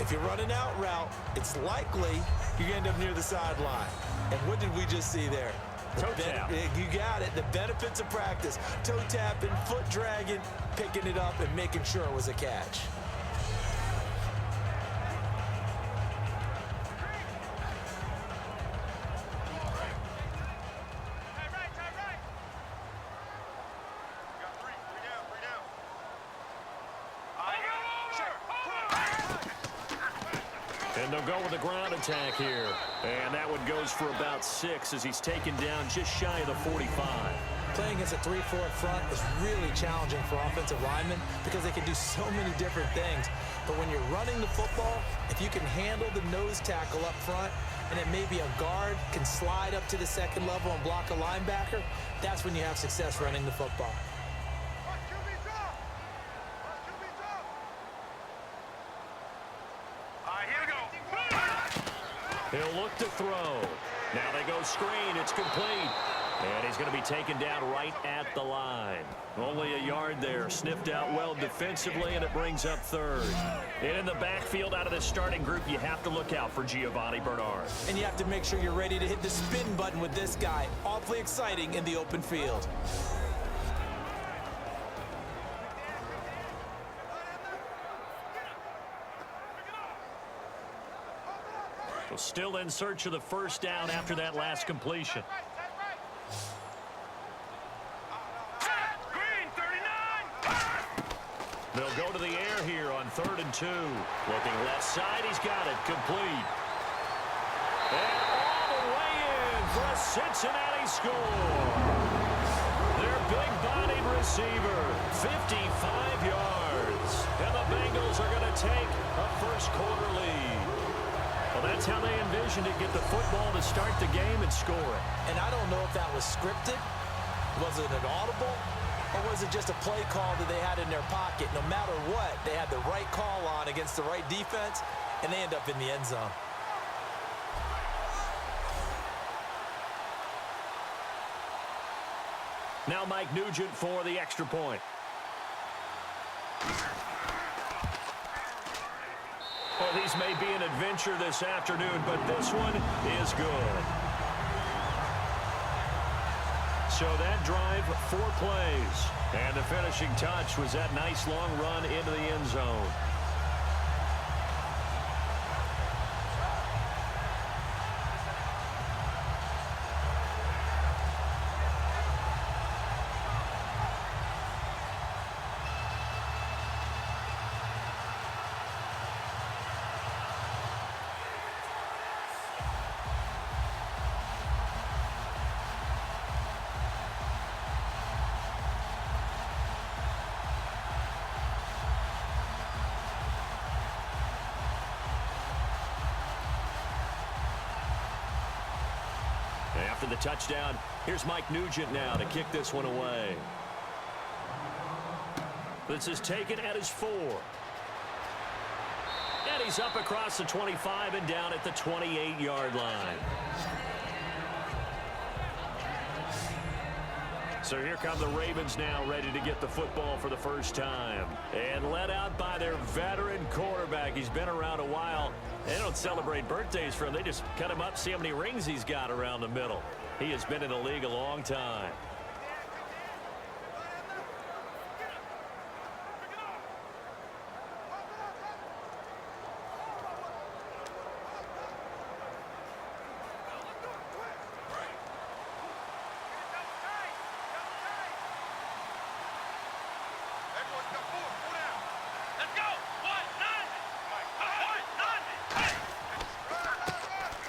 If you run an out route, it's likely you end up near the sideline. And what did we just see there? Toe tap. You got it. The benefits of practice. Toe tapping, foot dragging, picking it up, and making sure it was a catch. And they'll go with the ground attack here. And that one goes for about 6 as he's taken down just shy of the 45. Playing against a 3-4 front is really challenging for offensive linemen because they can do so many different things. But when you're running the football, if you can handle the nose tackle up front, and then maybe a guard can slide up to the second level and block a linebacker, that's when you have success running the football. He'll look to throw. Now they go screen. It's complete. And he's going to be taken down right at the line. Only a yard there. Sniffed out well defensively, and it brings up third. And in the backfield out of the starting group, you have to look out for Giovanni Bernard. And you have to make sure you're ready to hit the spin button with this guy. Awfully exciting in the open field. Still in search of the first down after that last completion. They'll go to the air here on 3rd and 2. Looking left side, he's got it complete. And all the way in for a Cincinnati score. Their big-bodied receiver, 55 yards. And the Bengals are going to take a first-quarter lead. Well, that's how they envisioned it, get the football to start the game and score it. And I don't know if that was scripted. Was it an audible? Or was it just a play call that they had in their pocket? No matter what, they had the right call on against the right defense, and they end up in the end zone. Now Mike Nugent for the extra point. Well, these may be an adventure this afternoon, but this one is good. So that drive, 4 plays. And the finishing touch was that nice long run into the end zone. After the touchdown, here's Mike Nugent now to kick this one away. This is taken at his 4. And he's up across the 25 and down at the 28-yard line. So here come the Ravens now, ready to get the football for the first time. And led out by their veteran quarterback. He's been around a while. They don't celebrate birthdays for him. They just cut him up, see how many rings he's got around the middle. He has been in the league a long time.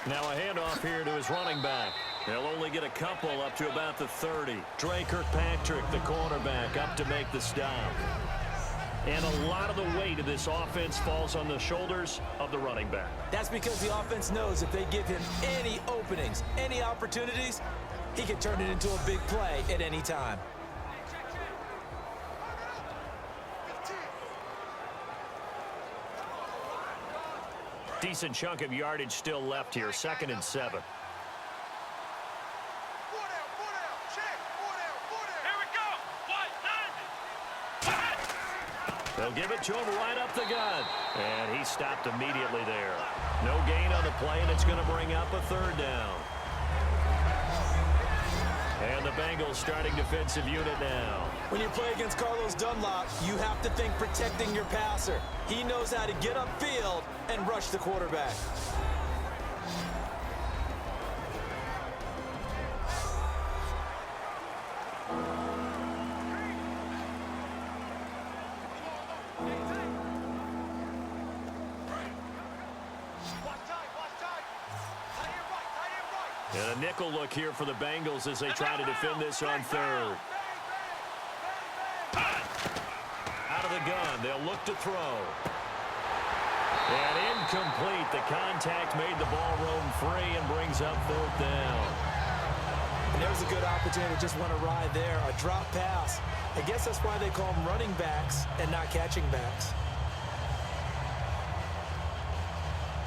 Now a handoff here to his running back. They'll only get a couple up to about the 30. Trey Kirkpatrick, the cornerback, up to make the stop. And a lot of the weight of this offense falls on the shoulders of the running back. That's because the offense knows if they give him any openings, any opportunities, he can turn it into a big play at any time. Decent chunk of yardage still left here. 2nd and 7. They'll give it to him right up the gut. And he stopped immediately there. No gain on the play, and it's going to bring up a third down. And the Bengals starting defensive unit now. When you play against Carlos Dunlop, you have to think protecting your passer. He knows how to get upfield and rush the quarterback. And a nickel look here for the Bengals as they try to defend this on third. Out of the gun, they'll look to throw. And incomplete. The contact made the ball roam free and brings up fourth down. And there's a good opportunity to just want to ride there. A drop pass. I guess that's why they call them running backs and not catching backs.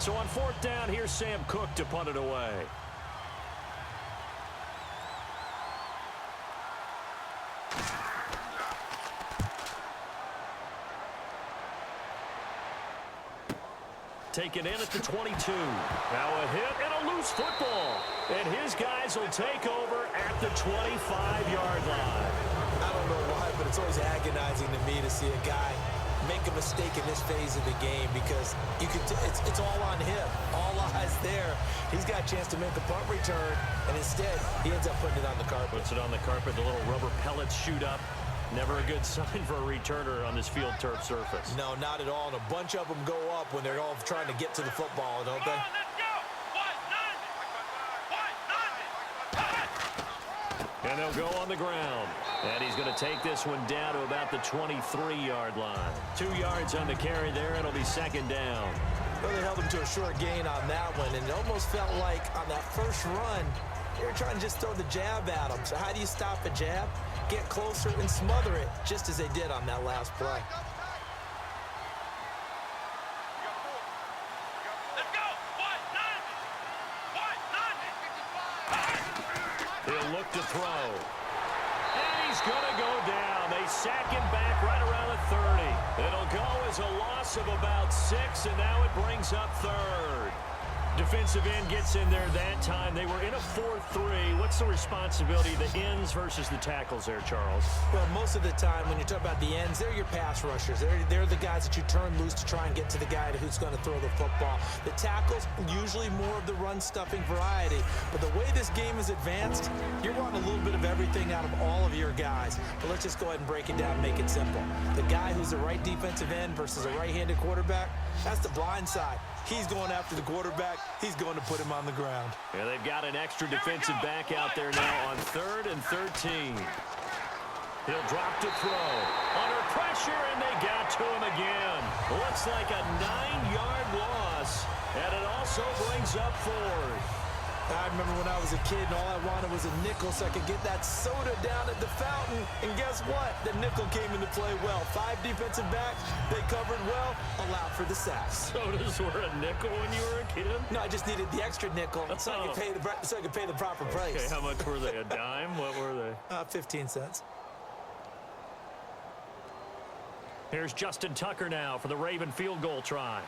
So on fourth down, here's Sam Cook to punt it away. Taken in at the 22. Now a hit and a loose football. And his guys will take over at the 25-yard line. I don't know why, but it's always agonizing to me to see a guy make a mistake in this phase of the game because you can it's all on him. All eyes there. He's got a chance to make a punt return, and instead he ends up putting it on the carpet. Puts it on the carpet. The little rubber pellets shoot up. Never a good sign for a returner on this field turf surface. No, not at all. And a bunch of them go up when they're all trying to get to the football, don't they? And they'll go on the ground. And he's going to take this one down to about the 23-yard line. 2 yards on the carry there. It'll be second down. Well, they held him to a short gain on that one, and it almost felt like on that first run, they were trying to just throw the jab at him. So how do you stop a jab? Get closer and smother it, just as they did on that last play. He'll look to throw. And he's going to go down. They sack him back right around the 30. It'll go as a loss of about 6, and now it brings up third. Defensive end gets in there that time. They were in a 4-3. What's the responsibility of the ends versus the tackles there, Charles? Well, most of the time when you talk about the ends, they're your pass rushers. They're the guys that you turn loose to try and get to the guy who's going to throw the football. The tackles, usually more of the run-stuffing variety. But the way this game is advanced, you're wanting a little bit of everything out of all of your guys. But let's just go ahead and break it down and make it simple. The guy who's the right defensive end versus a right-handed quarterback, that's the blind side. He's going after the quarterback. He's going to put him on the ground. Yeah, they've got an extra defensive back out there now on 3rd and 13. He'll drop to throw. Under pressure, and they got to him again. Looks like a 9-yard loss, and it also brings up fourth. I remember when I was a kid and all I wanted was a nickel so I could get that soda down at the fountain. And guess what? The nickel came into play well. 5 defensive backs, they covered well, allowed for the sacks. Sodas were a nickel when you were a kid? No, I just needed the extra nickel so I could pay the proper price. Okay, how much were they? A dime? What were they? 15 cents. Here's Justin Tucker now for the Raven field goal try.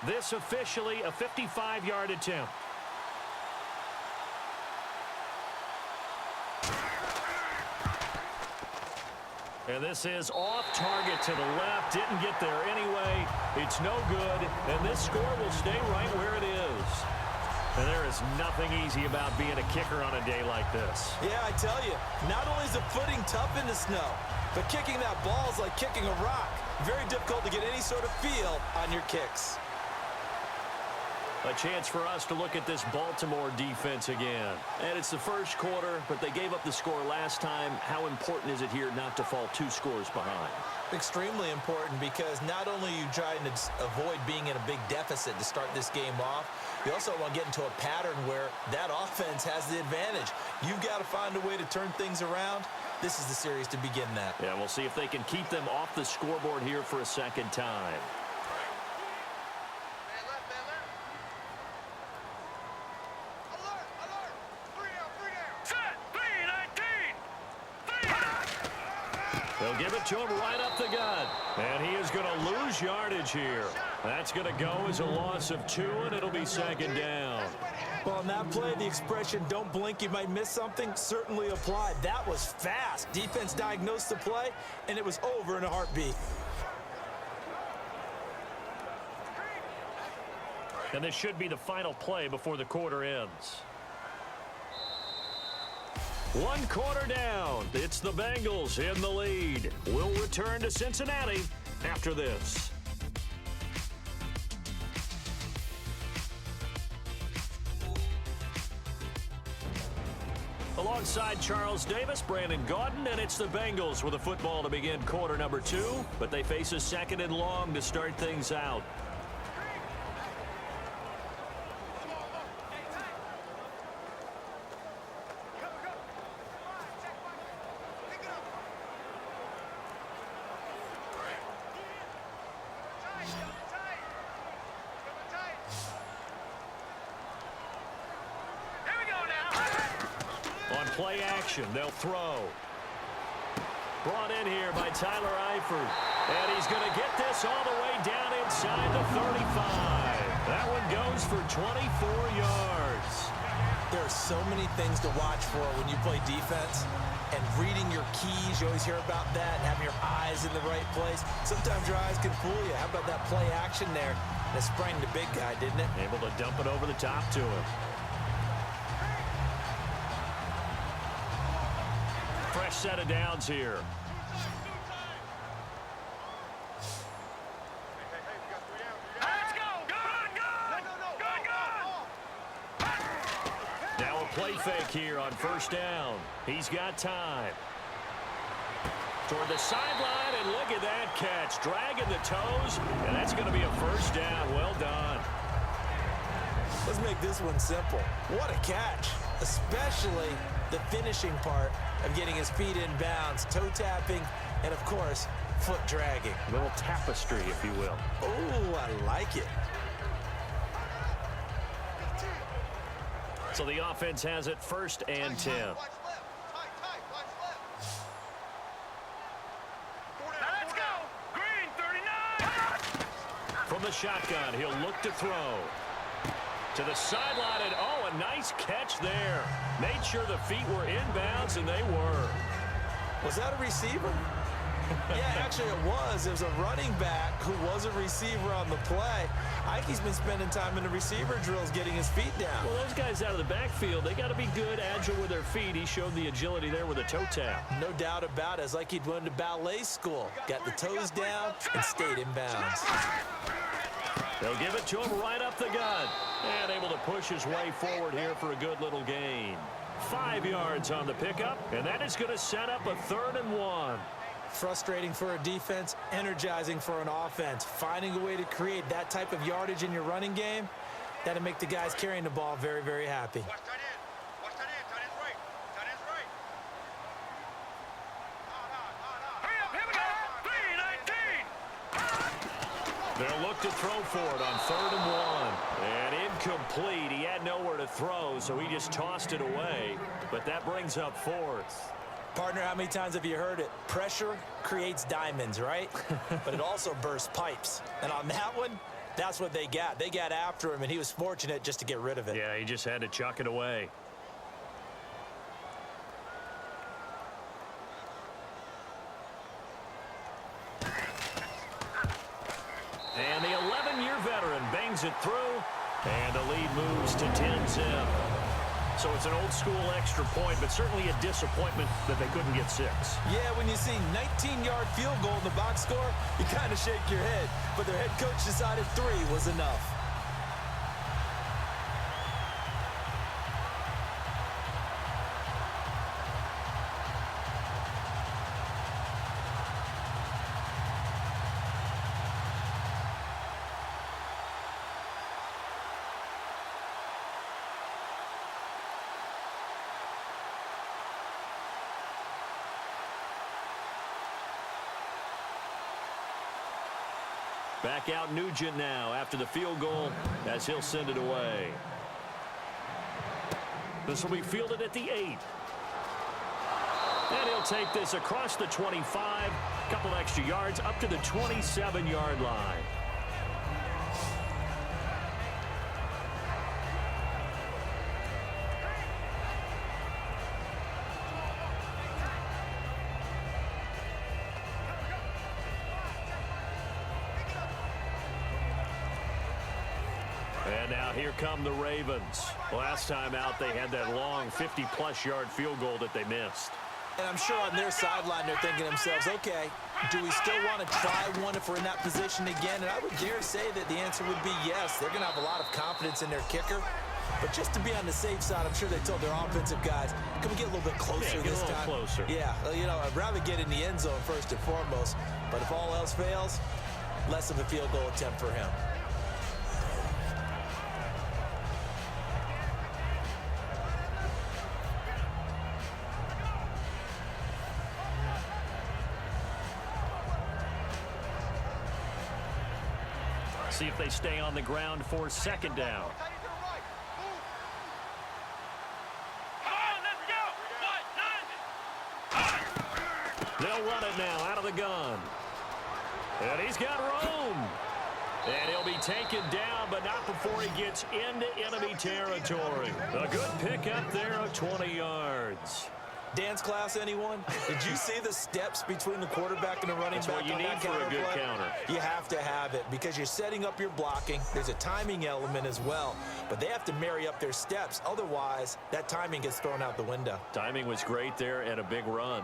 This officially a 55-yard attempt. And this is off target to the left. Didn't get there anyway. It's no good. And this score will stay right where it is. And there is nothing easy about being a kicker on a day like this. Yeah, I tell you, not only is the footing tough in the snow, but kicking that ball is like kicking a rock. Very difficult to get any sort of feel on your kicks. A chance for us to look at this Baltimore defense again. And it's the first quarter, but they gave up the score last time. How important is it here not to fall 2 scores behind? Extremely important because not only are you trying to avoid being in a big deficit to start this game off, you also want to get into a pattern where that offense has the advantage. You've got to find a way to turn things around. This is the series to begin that. Yeah, we'll see if they can keep them off the scoreboard here for a second time. They'll give it to him right up the gut. And he is going to lose yardage here. That's going to go as a loss of 2, and it'll be second down. Well, on that play, the expression, don't blink, you might miss something, certainly applied. That was fast. Defense diagnosed the play, and it was over in a heartbeat. And this should be the final play before the quarter ends. 1 quarter down. It's the Bengals in the lead. We'll return to Cincinnati after this. Alongside Charles Davis, Brandon Gaudin, and it's the Bengals with a football to begin quarter number 2, but they face a 2nd and long to start things out. Play action, they'll throw. Brought in here by Tyler Eifert. And he's going to get this all the way down inside the 35. That one goes for 24 yards. There are so many things to watch for when you play defense. And reading your keys, you always hear about that, and having your eyes in the right place. Sometimes your eyes can fool you. How about that play action there? And it sprang the big guy, didn't it? Able to dump it over the top to him. Fresh set of downs here. Let's go! Good! Now a play fake here on first down. He's got time. Toward the sideline, and look at that catch. Dragging the toes, and that's going to be a first down. Well done. Let's make this one simple. What a catch, especially the finishing part of getting his feet in bounds, toe tapping, and of course, foot dragging. A little tapestry, if you will. Oh, I like it. So the offense has it 1st and 10. Let's go! Green, 39! From the shotgun, he'll look to throw. To the sideline, and oh, a nice catch there. Made sure the feet were inbounds, and they were. Was that a receiver? Yeah, actually it was. It was a running back who was a receiver on the play. Ike's been spending time in the receiver drills getting his feet down. Well, those guys out of the backfield, they got to be good, agile with their feet. He showed the agility there with a toe tap. No doubt about it. It's like he'd went to ballet school. Got the toes down and stayed in bounds. They'll give it to him right up the gut. And able to push his way forward here for a good little gain. 5 yards on the pickup, and that is going to set up a 3rd and 1. Frustrating for a defense, energizing for an offense. Finding a way to create that type of yardage in your running game, that'll make the guys carrying the ball very, very happy. Watch tight end. Watch tight end. Tight end's right. Tight end's right. Hurry up. Here we go. 3-19. They'll look to throw for it on 3rd and 1. And incomplete. He had nowhere to throw, so he just tossed it away. But that brings up 4th. Partner, how many times have you heard it? Pressure creates diamonds, right? But it also bursts pipes. And on that one, that's what they got. They got after him, and he was fortunate just to get rid of it. Yeah, he just had to chuck it away. And the 11-year veteran bangs it through, and the lead moves to 10-zip. So it's an old-school extra point, but certainly a disappointment that they couldn't get 6. Yeah, when you see 19-yard field goal in the box score, you kind of shake your head. But their head coach decided 3 was enough. Back out Nugent now after the field goal as he'll send it away. This will be fielded at the 8. And he'll take this across the 25, a couple extra yards up to the 27-yard line. And now here come the Ravens. Last time out, they had that long 50-plus yard field goal that they missed. And I'm sure on their sideline, they're thinking to themselves, okay, do we still want to try one if we're in that position again? And I would dare say that the answer would be yes. They're going to have a lot of confidence in their kicker. But just to be on the safe side, I'm sure they told their offensive guys, can we get a little bit closer this time? Get a little closer. Yeah, you know, I'd rather get in the end zone first and foremost. But if all else fails, less of a field goal attempt for him. See if they stay on the ground for second down. They'll run it now out of the gun. And he's got room. And he'll be taken down, but not before he gets into enemy territory. A good pickup there of 20 yards. Dance class, anyone? Did you see the steps between the quarterback and the running That's back? what you on need that for a good play? counter. You have to have it because you're setting up your blocking. There's a timing element as well, but they have to marry up their steps. Otherwise, that timing gets thrown out the window. Timing was great there and a big run.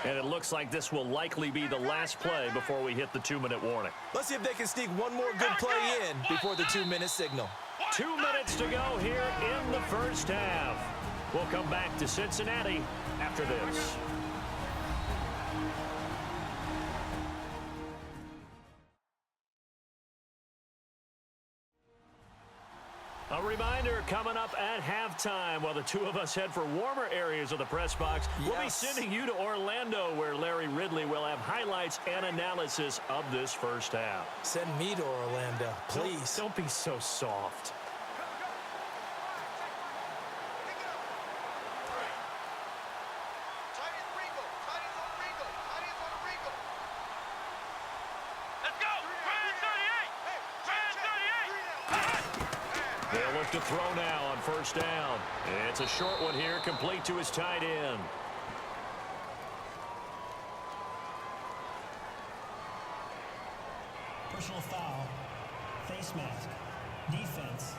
And it looks like this will likely be the last play before we hit the 2-minute warning. Let's see if they can sneak one more good play in before the 2-minute signal. 2 minutes to go here in the first half. We'll come back to Cincinnati after this. A reminder coming up at halftime while the two of us head for warmer areas of the press box. Yes. We'll be sending you to Orlando where Larry Ridley will have highlights and analysis of this first half. Send me to Orlando, please. Don't be so soft. They'll look to throw now on first down. It's a short one here, complete to his tight end. Personal foul, face mask, defense.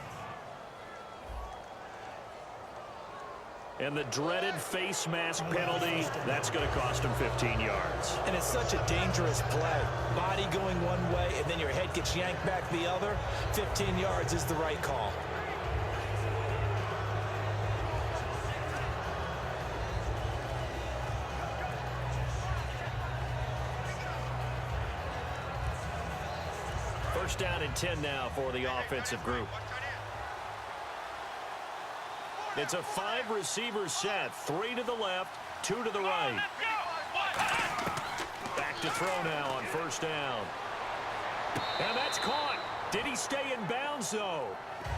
And the dreaded face mask penalty, that's going to cost him 15 yards. And it's such a dangerous play. Body going one way, and then your head gets yanked back the other. 15 yards is the right call. First down and 10 now for the offensive group. It's a 5-receiver set. 3 to the left, 2 to the right. Back to throw now on first down. And that's caught. Did he stay in bounds, though?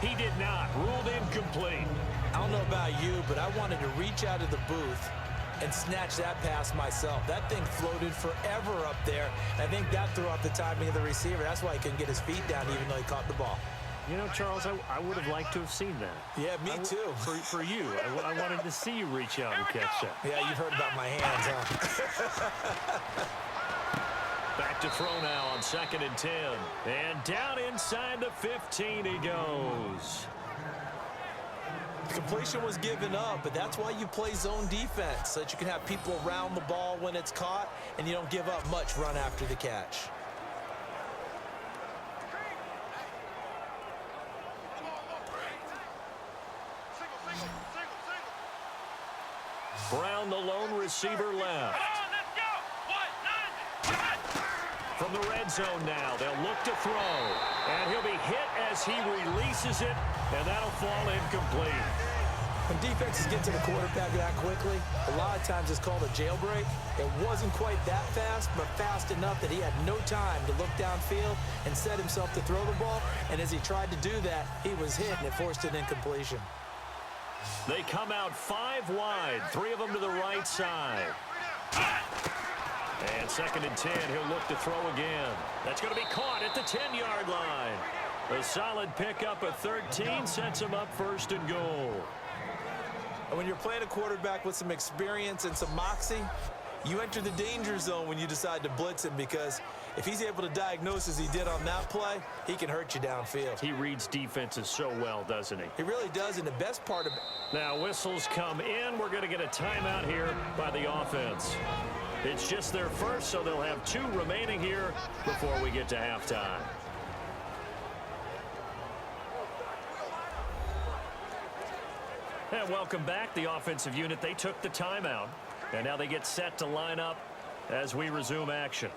He did not. Ruled incomplete. I don't know about you, but I wanted to reach out of the booth and snatch that pass myself. That thing floated forever up there. I think that threw off the timing of the receiver. That's why he couldn't get his feet down even though he caught the ball. You know, Charles, I would have liked to have seen that. Yeah, me too. For you. I wanted to see you reach out and catch that. Yeah, you've heard about my hands, huh? Back to throw now on second and 10. And down inside the 15 he goes. Completion was given up, but that's why you play zone defense, so that you can have people around the ball when it's caught, and you don't give up much run after the catch. Brown, the lone receiver, left. From the red zone now, they'll look to throw. And he'll be hit as he releases it, and that'll fall incomplete. When defenses get to the quarterback that quickly, a lot of times it's called a jailbreak. It wasn't quite that fast, but fast enough that he had no time to look downfield and set himself to throw the ball. And as he tried to do that, he was hit, and it forced an incompletion. They come out 5 wide, 3 of them to the right side. And 2nd and 10, he'll look to throw again. That's going to be caught at the 10-yard line. A solid pickup of 13 sets him up 1st and goal. And when you're playing a quarterback with some experience and some moxie, you enter the danger zone when you decide to blitz him, because if he's able to diagnose as he did on that play, he can hurt you downfield. He reads defenses so well, doesn't he? He really does, and the best part of it. Now whistles come in. We're going to get a timeout here by the offense. It's just their first, so they'll have 2 remaining here before we get to halftime. And welcome back. The offensive unit, they took the timeout. And now they get set to line up as we resume action.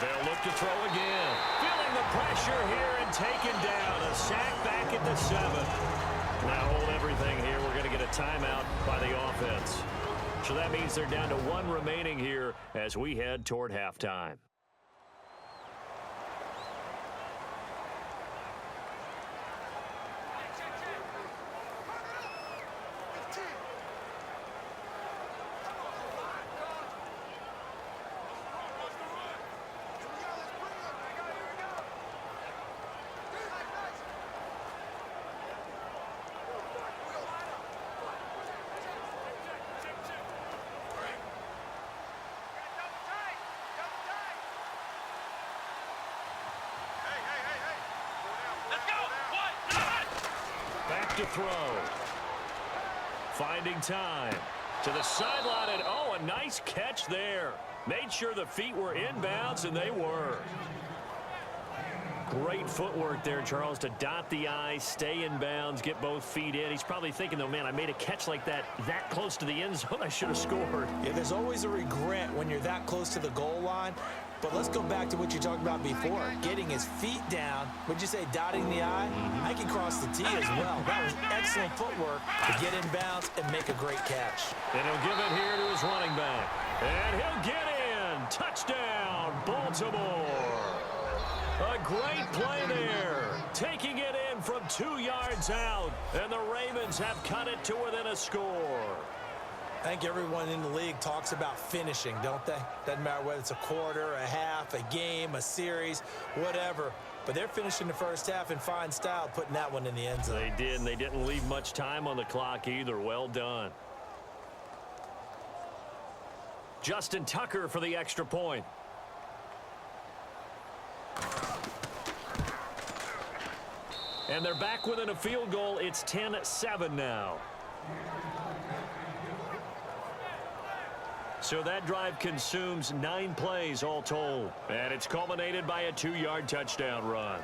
They'll look to throw again. Feeling the pressure here and taken down. A sack back at the 7. Now hold everything here. We're going to get a timeout by the offense. So that means they're down to 1 remaining here as we head toward halftime. To throw. Finding time. To the sideline, and oh, a nice catch there. Made sure the feet were inbounds, and they were. Great footwork there, Charles, to dot the I, stay in bounds, get both feet in. He's probably thinking, though, man, I made a catch like that close to the end zone. I should have scored. Yeah, there's always a regret when you're that close to the goal line. But let's go back to what you talked about before, getting his feet down. Would you say dotting the I? I can cross the T as well. That was excellent footwork to get in bounds and make a great catch. And he'll give it here to his running back. And he'll get in. Touchdown, Baltimore. A great play there. Taking it in from 2 yards out. And the Ravens have cut it to within a score. I think everyone in the league talks about finishing, don't they? Doesn't matter whether it's a quarter, a half, a game, a series, whatever. But they're finishing the first half in fine style, putting that one in the end zone. They did, and they didn't leave much time on the clock either. Well done. Justin Tucker for the extra point. And they're back within a field goal. It's 10-7 now. So that drive consumes 9 plays all told. And it's culminated by a 2-yard touchdown run.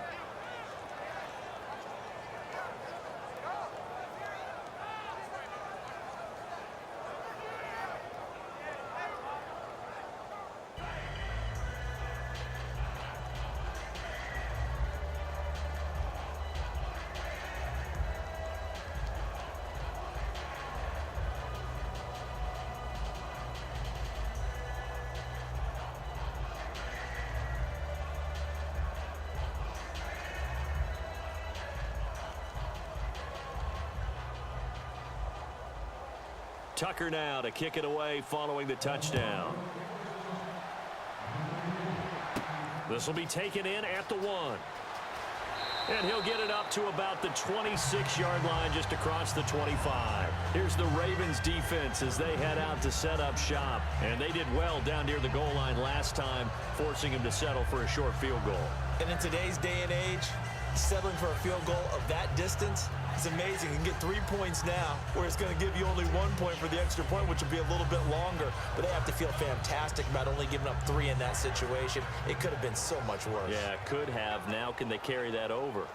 Tucker now to kick it away following the touchdown. This will be taken in at the 1. And he'll get it up to about the 26-yard line, just across the 25. Here's the Ravens defense as they head out to set up shop. And they did well down near the goal line last time, forcing him to settle for a short field goal. And in today's day and age, Settling for a field goal of that distance is amazing. You can get 3 points now, where it's going to give you only 1 point for the extra point, which will be a little bit longer. But they have to feel fantastic about only giving up 3 in that situation. It could have been so much worse. Yeah, could have. Now can they carry that over?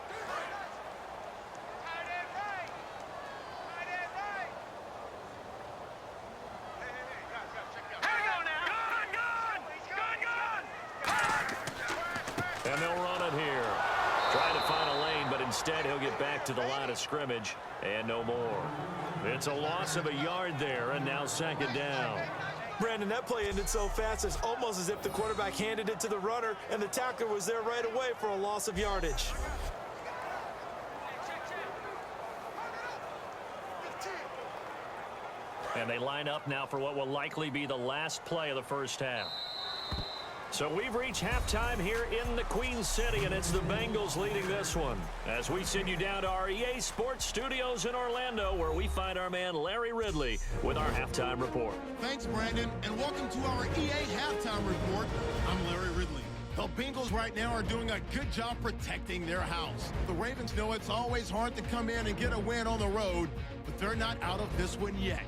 And they'll run it here. Trying to find a lane, but instead he'll get back to the line of scrimmage and no more. It's a loss of a yard there, and now second down. Brandon, that play ended so fast, it's almost as if the quarterback handed it to the runner, and the tackler was there right away for a loss of yardage. And they line up now for what will likely be the last play of the first half. So we've reached halftime here in the Queen City, and it's the Bengals leading this one. As we send you down to our EA Sports Studios in Orlando, where we find our man Larry Ridley with our halftime report. Thanks, Brandon, and welcome to our EA Halftime Report. I'm Larry Ridley. The Bengals right now are doing a good job protecting their house. The Ravens know it's always hard to come in and get a win on the road, but they're not out of this one yet.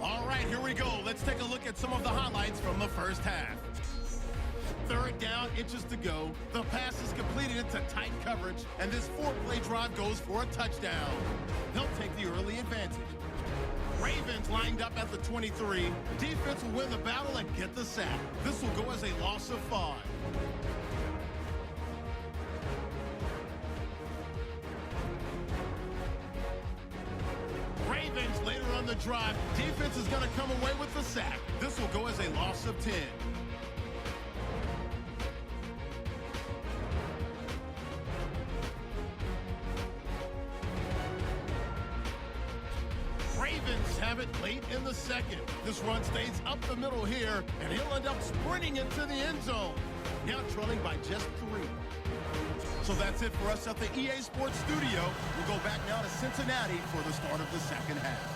All right, here we go. Let's take a look at some of the highlights from the first half. Third down, inches to go. The pass is completed into tight coverage, and this 4-play drive goes for a touchdown. They'll take the early advantage. Ravens lined up at the 23. Defense will win the battle and get the sack. This will go as a loss of 5. Ravens later on the drive. Defense is going to come away with the sack. This will go as a loss of 10. Ravens have it late in the second. This run stays up the middle here, and he'll end up sprinting into the end zone. Now trailing by just 3. So that's it for us at the EA Sports Studio. We'll go back now to Cincinnati for the start of the second half.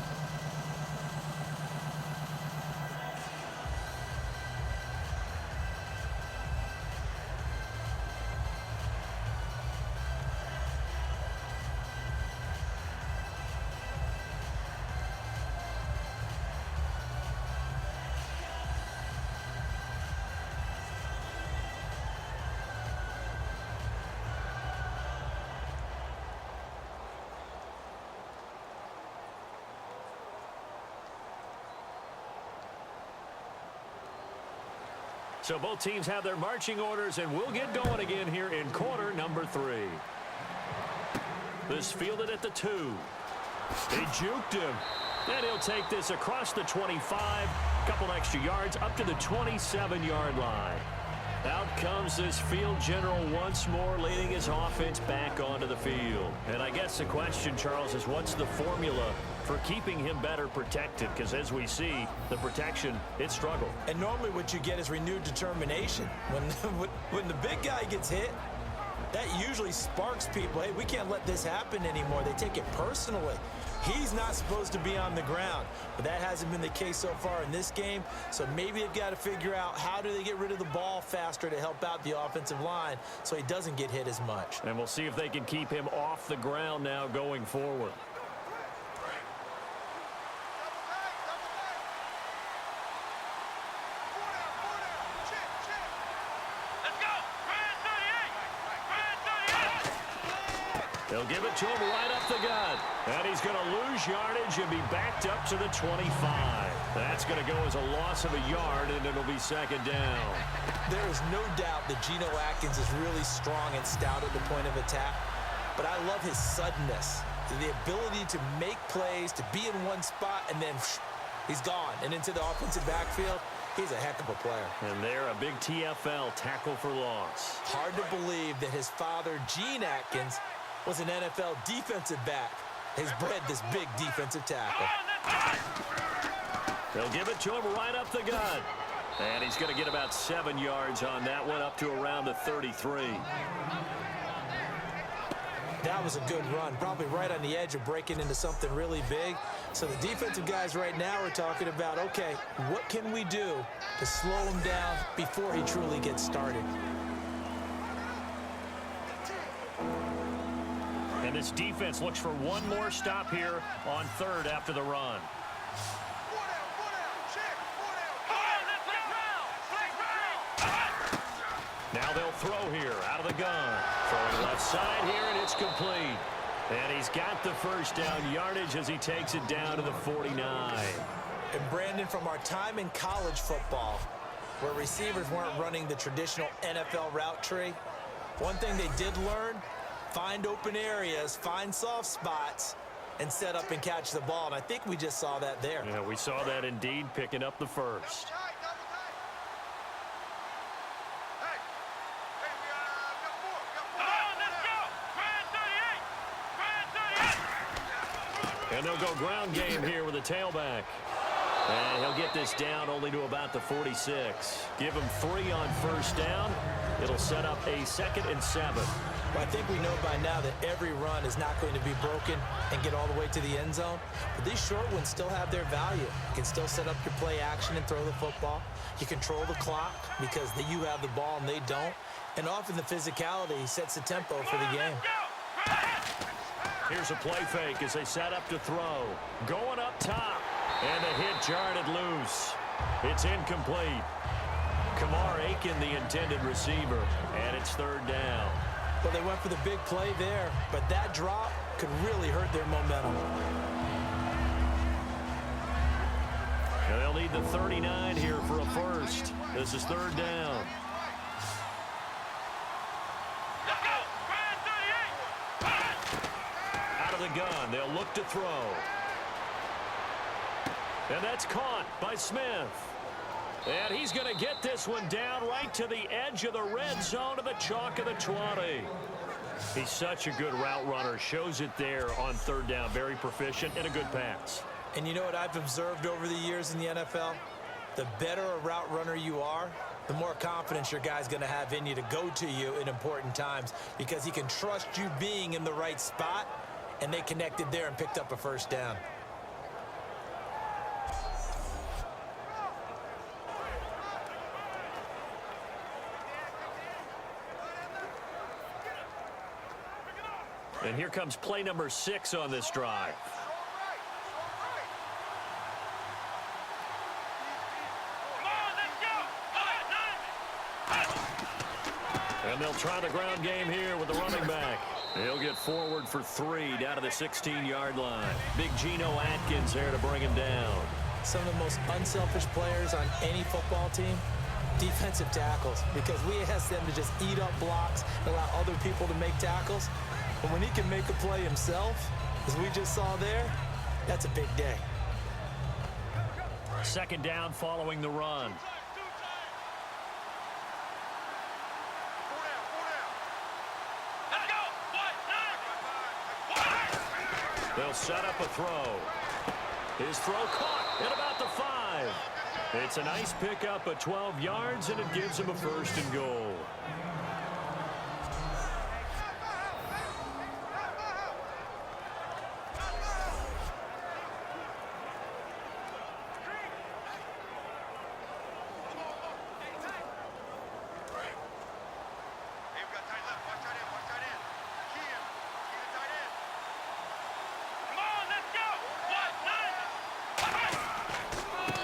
So both teams have their marching orders, and we'll get going again here in quarter number 3. This fielded at the 2. They juked him. And he'll take this across the 25. Couple extra yards up to the 27-yard line. Out comes this field general once more, leading his offense back onto the field. And I guess the question, Charles, is what's the formula for keeping him better protected? Because as we see, the protection, it struggled. And normally what you get is renewed determination. When the big guy gets hit, that usually sparks people. Hey, we can't let this happen anymore. They take it personally. He's not supposed to be on the ground, but that hasn't been the case so far in this game. So maybe they've got to figure out how do they get rid of the ball faster to help out the offensive line so he doesn't get hit as much. And we'll see if they can keep him off the ground now going forward. They'll give it to him right up the gut. And he's going to lose yardage and be backed up to the 25. That's going to go as a loss of a yard, and it'll be second down. There is no doubt that Geno Atkins is really strong and stout at the point of attack. But I love his suddenness, the ability to make plays, to be in one spot, and then he's gone. And into the offensive backfield, he's a heck of a player. And they're a big TFL, tackle for loss. Hard to believe that his father, Gene Atkins, was an NFL defensive back. He's bred this big defensive tackle. They'll give it to him right up the gut. And he's going to get about 7 yards on that one, up to around the 33. That was a good run, probably right on the edge of breaking into something really big. So the defensive guys right now are talking about, okay, what can we do to slow him down before he truly gets started? And this defense looks for one more stop here on third after the run. Now they'll throw here out of the gun. Throwing left side here, and it's complete. And he's got the first down yardage as he takes it down to the 49. And Brandon, from our time in college football, where receivers weren't running the traditional NFL route tree, one thing they did learn, find open areas, find soft spots, and set up and catch the ball. And I think we just saw that there. Yeah, we saw that indeed, picking up the first. And they'll go ground game here with a tailback. And he'll get this down only to about the 46. Give him 3 on first down. It'll set up a 2nd and 7. Well, I think we know by now that every run is not going to be broken and get all the way to the end zone. But these short ones still have their value. You can still set up your play action and throw the football. You control the clock because you have the ball and they don't. And often the physicality sets the tempo for the game. Here's a play fake as they set up to throw. Going up top. And the hit jarred it loose. It's incomplete. Kamar Aiken, the intended receiver. And it's third down. Well, they went for the big play there, but that drop could really hurt their momentum. And they'll need the 39 here for a first. This is third down. Out of the gun, they'll look to throw. And that's caught by Smith. And he's going to get this one down right to the edge of the red zone of the chalk of the 20. He's such a good route runner. Shows it there on third down. Very proficient and a good pass. And you know what I've observed over the years in the NFL? The better a route runner you are, the more confidence your guy's going to have in you to go to you in important times because he can trust you being in the right spot, and they connected there and picked up a first down. And here comes play number 6 on this drive. And they'll try the ground game here with the running back. He'll get forward for 3 down to the 16-yard line. Big Geno Atkins there to bring him down. Some of the most unselfish players on any football team, defensive tackles, because we ask them to just eat up blocks and allow other people to make tackles. But when he can make a play himself, as we just saw there, that's a big day. Second down following the run. They'll set up a throw. His throw caught at about the 5. It's a nice pickup of 12 yards, and it gives him a first and goal.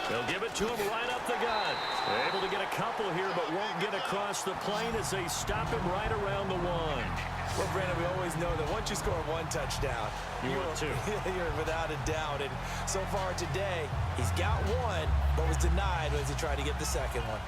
They'll give it to him right up the gut. Able to get a couple here, but won't get across the plane as they stop him right around the 1. Well, Brandon, we always know that once you score 1 touchdown, you're without a doubt. And so far today, he's got 1, but was denied as he tried to get the second one.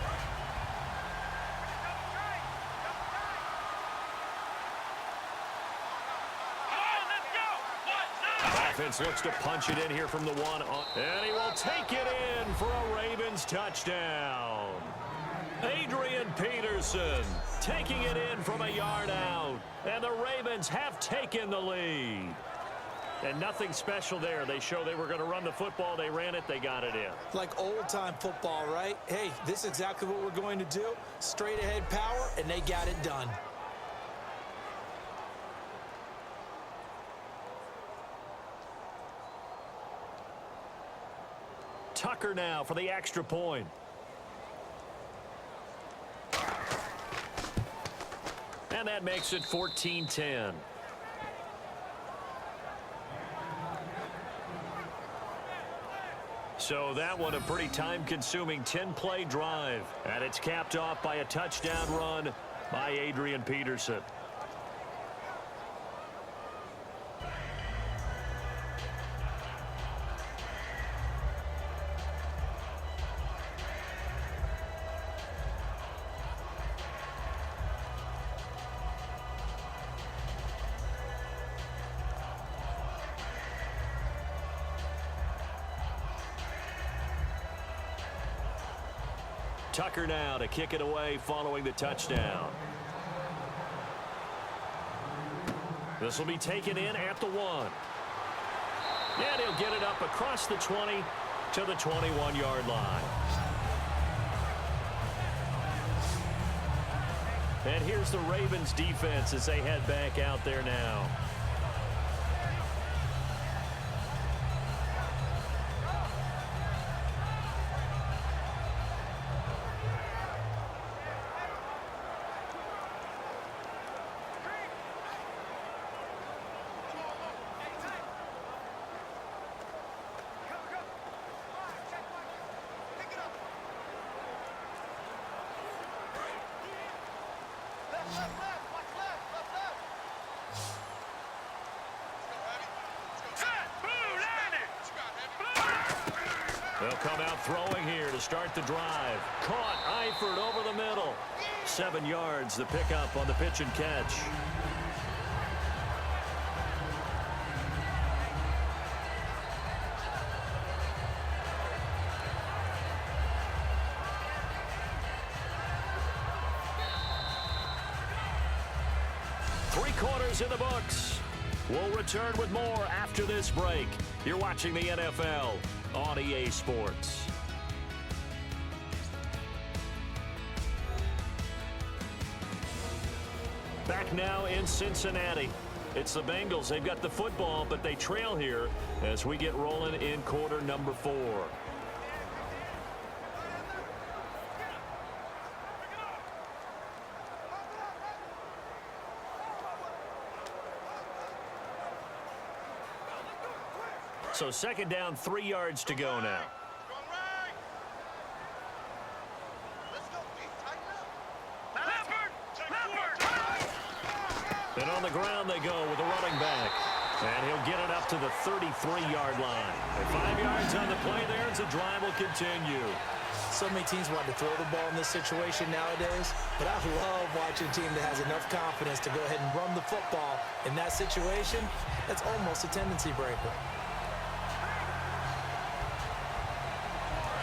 Offense looks to punch it in here from the 1. And he will take it in for a Ravens touchdown. Adrian Peterson taking it in from a yard out. And the Ravens have taken the lead. And nothing special there. They show they were going to run the football. They ran it. They got it in. Like old-time football, right? Hey, this is exactly what we're going to do. Straight-ahead power, and they got it done. Tucker now for the extra point. And that makes it 14-10. So that one a pretty time-consuming 10-play drive. And it's capped off by a touchdown run by Adrian Peterson. Tucker now to kick it away following the touchdown. This will be taken in at the 1. And he'll get it up across the 20 to the 21-yard line. And here's the Ravens defense as they head back out there now. They'll come out throwing here to start the drive. Caught Eifert over the middle. 7 yards the pickup on the pitch and catch. Three quarters in the books. We'll return with more after this break. You're watching the NFL on EA Sports. Back now in Cincinnati. It's the Bengals. They've got the football, but they trail here as we get rolling in quarter number 4. So second down, 3 yards to go now. And on the ground they go with the running back. And he'll get it up to the 33-yard line. And 5 yards on the play there as the drive will continue. So many teams want to throw the ball in this situation nowadays, but I love watching a team that has enough confidence to go ahead and run the football. In that situation, that's almost a tendency breaker.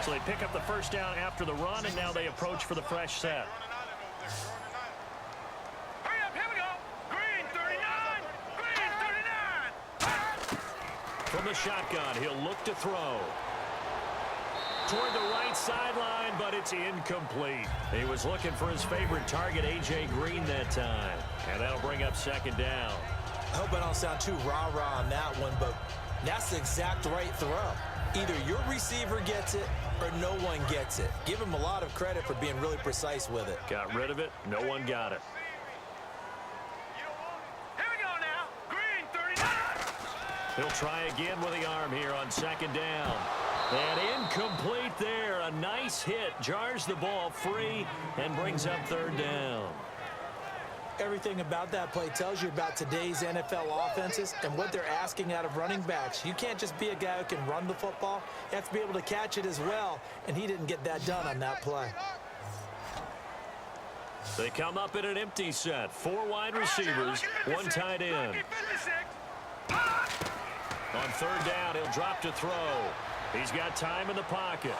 So they pick up the first down after the run, and now they approach for the fresh set. Hurry up, here we go. Green 39. Green 39. From the shotgun, he'll look to throw. Toward the right sideline, but it's incomplete. He was looking for his favorite target, A.J. Green, that time. And that'll bring up second down. I hope I don't sound too rah-rah on that one, but that's the exact right throw. Either your receiver gets it or no one gets it. Give him a lot of credit for being really precise with it. Got rid of it. No one got it. Here we go now. Green 39. He'll try again with the arm here on second down. And incomplete there. A nice hit. Jars the ball free and brings up third down. Everything about that play tells you about today's NFL offenses and what they're asking out of running backs. You can't just be a guy who can run the football. You have to be able to catch it as well, and he didn't get that done on that play. They come up in an empty set. 4 wide receivers, 1 tight end. On third down, he'll drop to throw. He's got time in the pocket.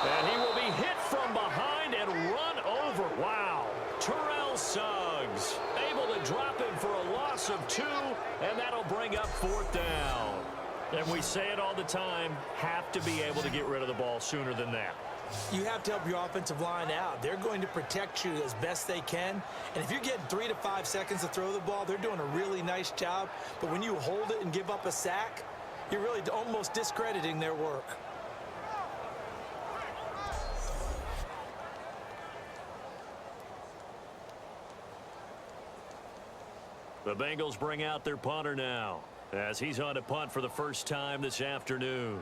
And he will be hit from behind and run over. Wow. Terrell Suggs able to drop him for a loss of 2, and that'll bring up fourth down. And we say it all the time, have to be able to get rid of the ball sooner than that. You have to help your offensive line out. They're going to protect you as best they can. And if you're getting 3 to 5 seconds to throw the ball, they're doing a really nice job. But when you hold it and give up a sack, you're really almost discrediting their work. The Bengals bring out their punter now as he's on to punt for the first time this afternoon.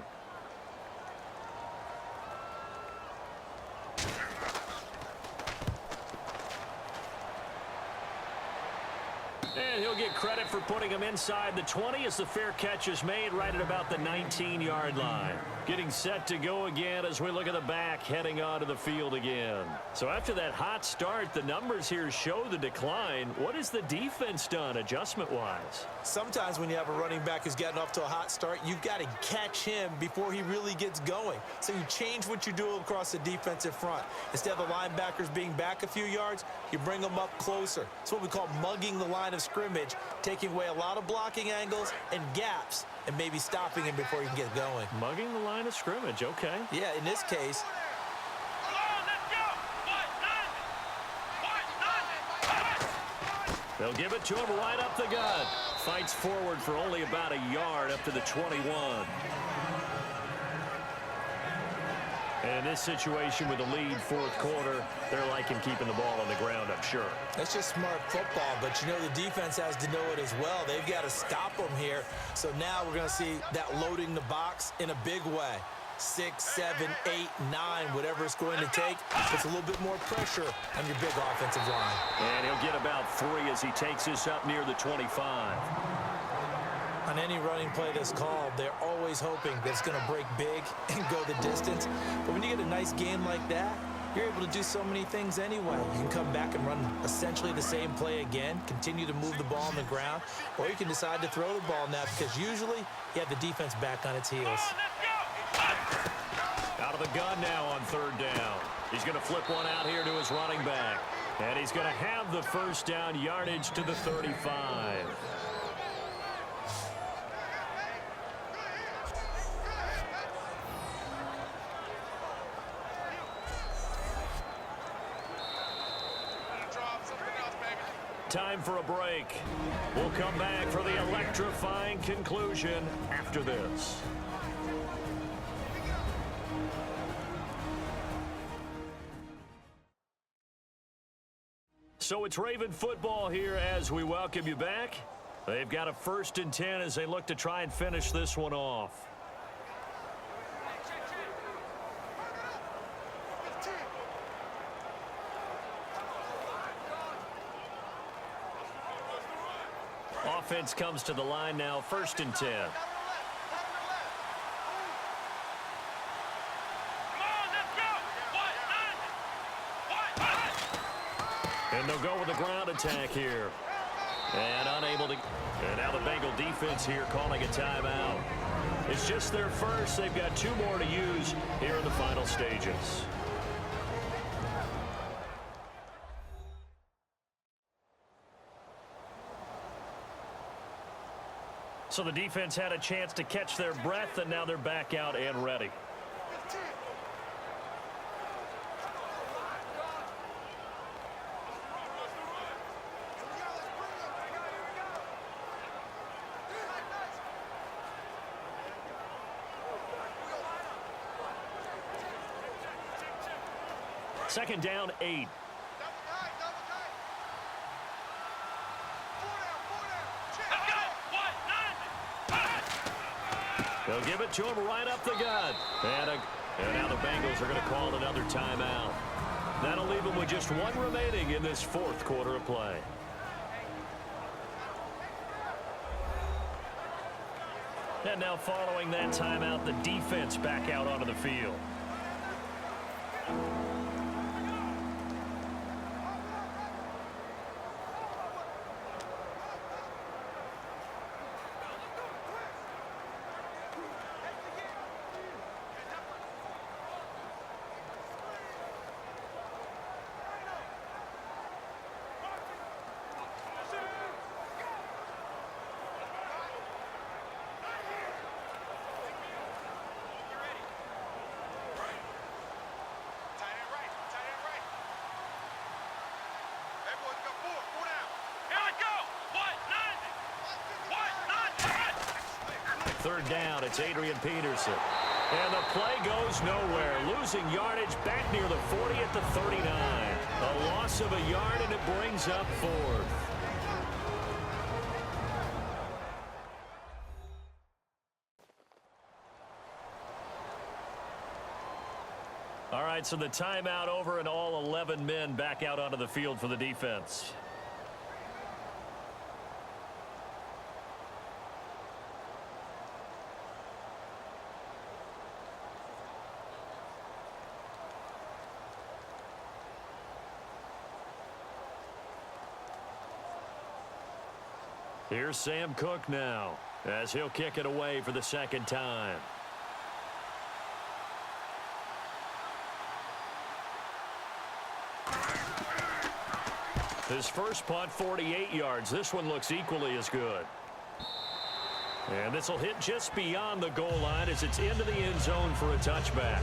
credit for putting him inside the 20 as the fair catch is made right at about the 19-yard line. Getting set to go again as we look at the back heading onto the field again. So after that hot start, the numbers here show the decline. What has the defense done adjustment-wise? Sometimes when you have a running back who's getting off to a hot start, you've got to catch him before he really gets going. So you change what you do across the defensive front. Instead of the linebackers being back a few yards, you bring them up closer. It's what we call mugging the line of scrimmage, taking away a lot of blocking angles and gaps, and maybe stopping him before he can get going. Mugging the line of scrimmage, okay. Yeah, in this case. They'll give it to him right up the gut. Fights forward for only about a yard up to the 21. And in this situation with the lead fourth quarter, they're liking keeping the ball on the ground, I'm sure. That's just smart football, but you know the defense has to know it as well. They've got to stop them here. So now we're going to see that loading the box in a big way. 6, 7, 8, 9, whatever it's going to take. It's a little bit more pressure on your big offensive line. And he'll get about 3 as he takes this up near the 25. On any running play that's called, they're always hoping that it's going to break big and go the distance. But when you get a nice game like that, you're able to do so many things anyway. You can come back and run essentially the same play again, continue to move the ball on the ground, or you can decide to throw the ball now because usually you have the defense back on its heels. Out of the gun now on third down. He's going to flip one out here to his running back. And he's going to have the first down, yardage to the 35. Time for a break. We'll come back for the electrifying conclusion after this. So it's Raven football here as we welcome you back. They've got a 1st and 10 as they look to try and finish this one off. Offense comes to the line now, 1st and 10. And they'll go with the ground attack here. And unable to. And now the Bengal defense here calling a timeout. It's just their first. They've got 2 more to use here in the final stages. So the defense had a chance to catch their breath, and now they're back out and ready. Second down, 8. They'll give it to him right up the gut. And now the Bengals are going to call another timeout. That'll leave them with just 1 remaining in this 4th quarter of play. And now following that timeout, the defense back out onto the field. Third down, it's Adrian Peterson. And the play goes nowhere. Losing yardage back near the 40 at the 39. A loss of a yard, and it brings up 4th. All right, so the timeout over and all 11 men back out onto the field for the defense. Here's Sam Cook now as he'll kick it away for the second time. His first punt, 48 yards. This one looks equally as good. And this will hit just beyond the goal line as it's into the end zone for a touchback.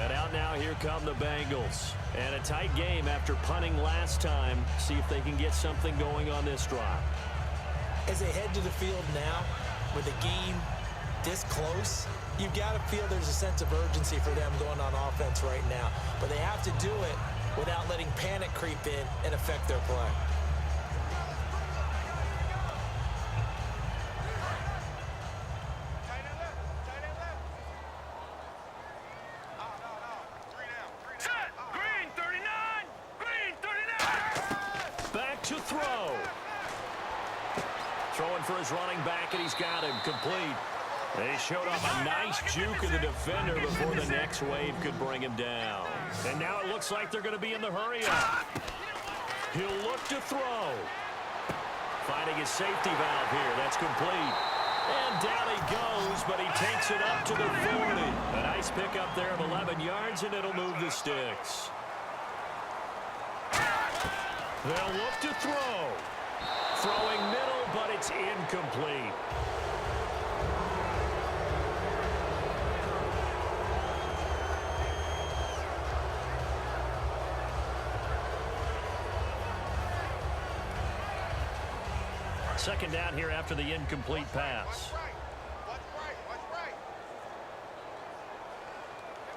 And out now, here come the Bengals. And a tight game after punting last time. See if they can get something going on this drive. As they head to the field now, with the game this close, you've got to feel there's a sense of urgency for them going on offense right now. But they have to do it without letting panic creep in and affect their play. Set. Green 39. Green 39. Back to throw. Throwing for his running back, and he's got him complete. They showed off a nice juke of the defender before the next wave could bring him down. And now it looks like they're going to be in the hurry-up. He'll look to throw. Finding his safety valve here. That's complete. And down he goes, but he takes it up to the 40. A nice pickup there of 11 yards, and it'll move the sticks. They'll look to throw. Throwing middle, but it's incomplete. Second down here after the incomplete pass.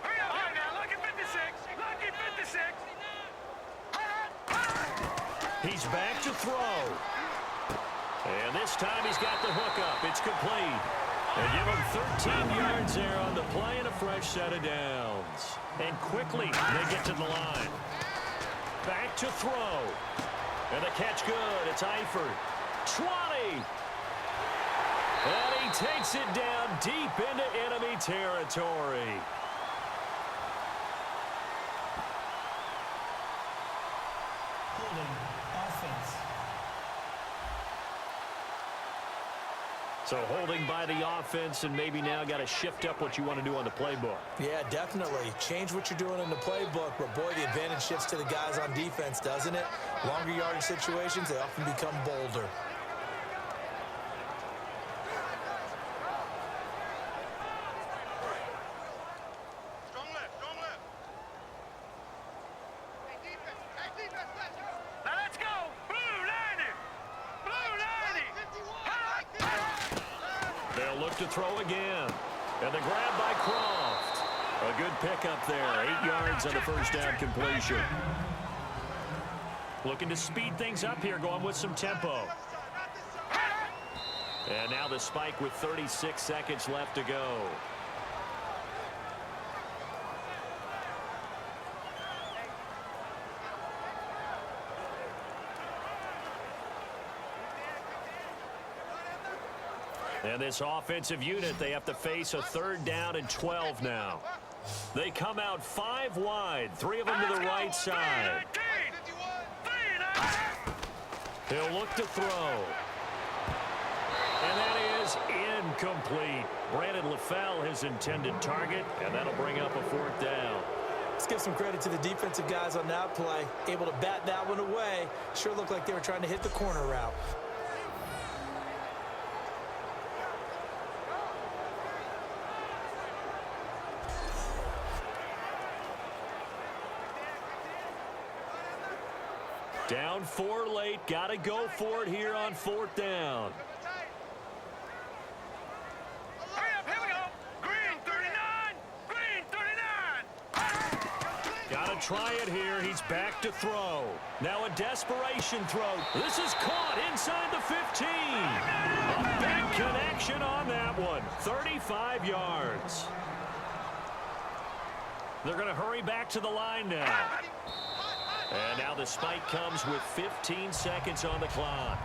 Hurry up here now. Lucky 56. Lucky 56. He's back to throw. And this time he's got the hook up. It's complete. They give him 13 yards there on the play and a fresh set of downs. And quickly they get to the line. Back to throw. And the catch good. It's Eifert. 20. And he takes it down deep into enemy territory. Holding offense. So holding by the offense, and maybe now got to shift up what you want to do on the playbook. Yeah, definitely. Change what you're doing in the playbook, but boy, the advantage shifts to the guys on defense, doesn't it? Longer yardage situations, they often become bolder. Now let's go. Blue 90. Blue 90. They'll look to throw again. And the grab by Croft. A good pickup there. 8 yards on the first down completion. Looking to speed things up here, going with some tempo. And now the spike with 36 seconds left to go. And this offensive unit, they have to face a third down and 12 now. They come out 5 wide, 3 of them to the right side. He'll look to throw. And that is incomplete. Brandon LaFell, his intended target, and that'll bring up a 4th down. Let's give some credit to the defensive guys on that play. Able to bat that one away. Sure looked like they were trying to hit the corner route. Down 4 late. Got to go for it here on 4th down. Hurry up, here we go. Green 39. Green 39. Got to try it here. He's back to throw. Now a desperation throw. This is caught inside the 15. A big connection on that one. 35 yards. They're going to hurry back to the line now. And now the spike comes with 15 seconds on the clock.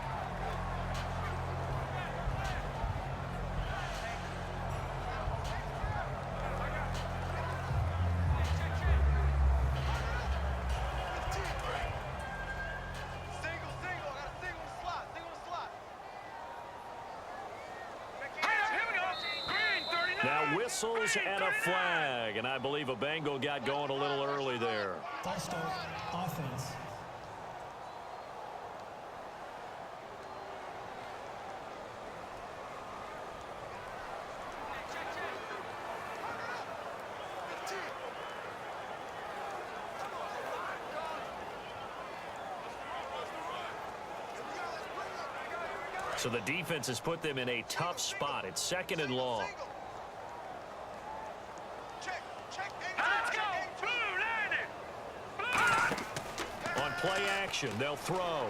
whistles and a flag. And I believe a Bengal got going a little early there. False start, offense. So the defense has put them in a tough spot. It's 2nd and long. Let's go. Blue landing. On play action, they'll throw.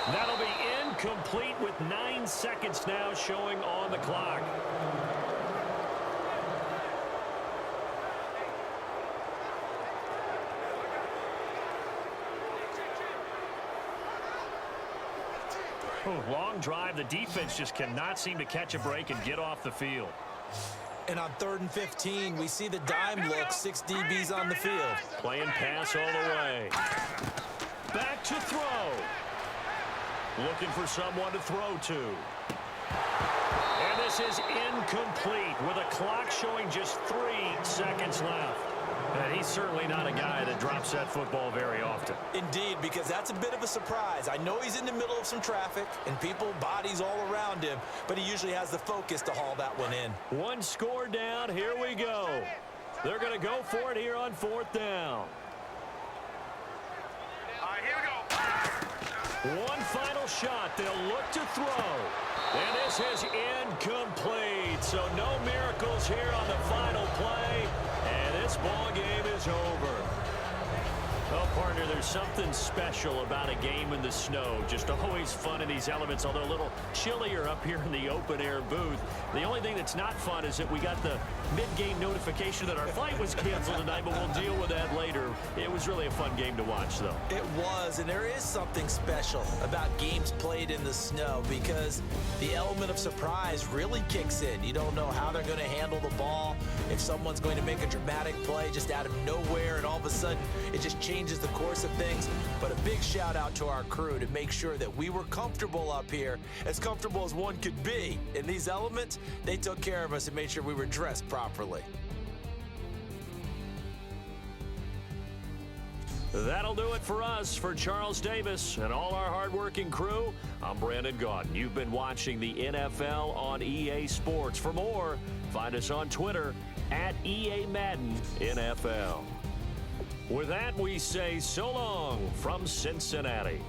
That'll be incomplete with 9 seconds now showing on the clock. Long drive. The defense just cannot seem to catch a break and get off the field. And on 3rd and 15, we see the dime look, 6 DBs on the field. Playing pass all the way. Back to throw. Looking for someone to throw to. And this is incomplete with a clock showing just 3 seconds left. And he's certainly not a guy that drops that football very often. Indeed, because that's a bit of a surprise. I know he's in the middle of some traffic and people, bodies all around him, but he usually has the focus to haul that one in. 1 score down. Here we go. They're going to go for it here on 4th down. All right, here we go. One final shot. They'll look to throw. And this is incomplete. So no miracles here on the final play. And this ball game is over. Well, partner, there's something special about a game in the snow. Just always fun in these elements, although a little chillier up here in the open-air booth. The only thing that's not fun is that we got the mid-game notification that our flight was canceled tonight, but we'll deal with that later. It was really a fun game to watch, though. It was, and there is something special about games played in the snow because the element of surprise really kicks in. You don't know how they're going to handle the ball, if someone's going to make a dramatic play just out of nowhere, and all of a sudden it just changes the course of things. But a big shout out to our crew to make sure that we were comfortable up here, as comfortable as one could be. In these elements, they took care of us and made sure we were dressed properly. That'll do it for us. For Charles Davis and all our hardworking crew, I'm Brandon Gaudin. You've been watching the NFL on EA Sports. For more, find us on Twitter at EA Madden NFL. With that, we say so long from Cincinnati.